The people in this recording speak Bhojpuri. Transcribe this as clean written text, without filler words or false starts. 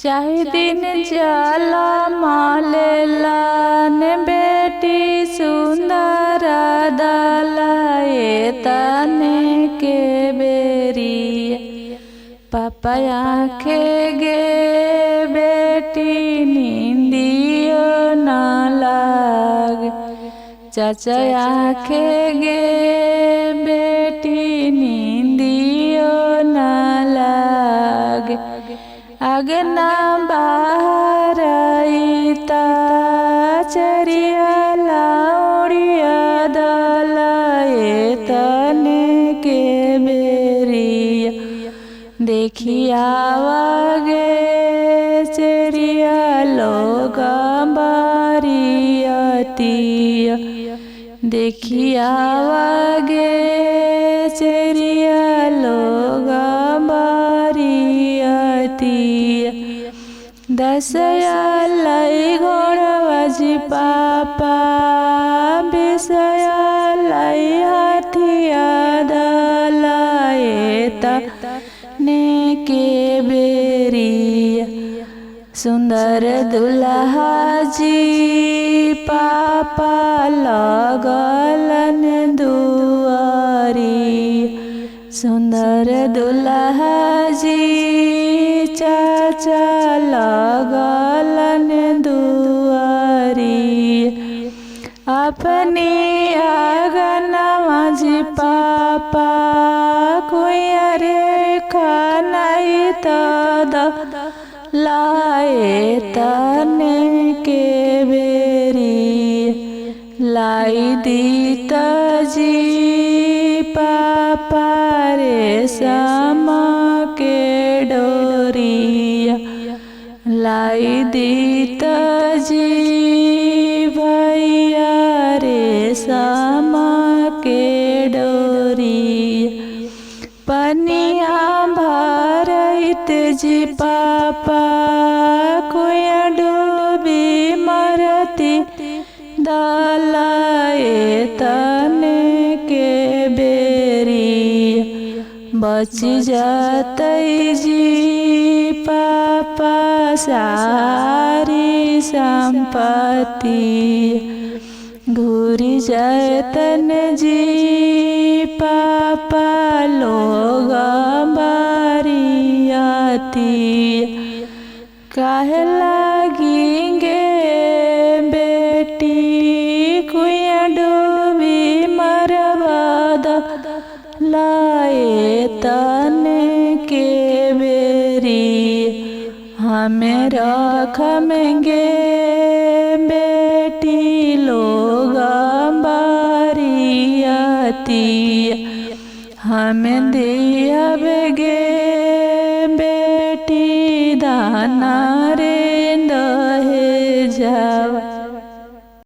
जाहि दिन जाला मालेलान बेटी सुंदर दलाए तने के बेरिया पापा आखे गे बेटी नींदियो न लाग चाचा आखे गे बेटी नींदियो न लाग अगना बाहर आईता चरिया लाउड़िया दलाए तने के बेरिया देखिया आवागे चरिया लोग बारियतिया देखिया आवागे चरिया लोग दसया लाई घोड़बाजी पापा बिसया लाई हाथिया दलाए तने के बेरिया सुंदर दुल्हा जी पापा लगलन दुआरी सुंदर दुल्हा जी चाचा लगलन दुआरी अपनी आंगनवा जी पापा कुइया रे खानाई तद लाए तने के बेरी लाई दी तजी पापा रे समा के डोरिया लाई दी तजी भैया रे समा के डोरिया पनिया भरत जी पापा कुया डूबी मरती दलाए तने के बेरी बच जातई जी पापा सारी संपत्ति घूरी जतन जी पापा लोग बारियती काहे लागेंगे बेटी कुइया डूबी मरबद लाए तने के बेरी हमें रखेंगे बेटी लोग बारियती हमें दियाबेगे बेटी दाना रे दहे जावा।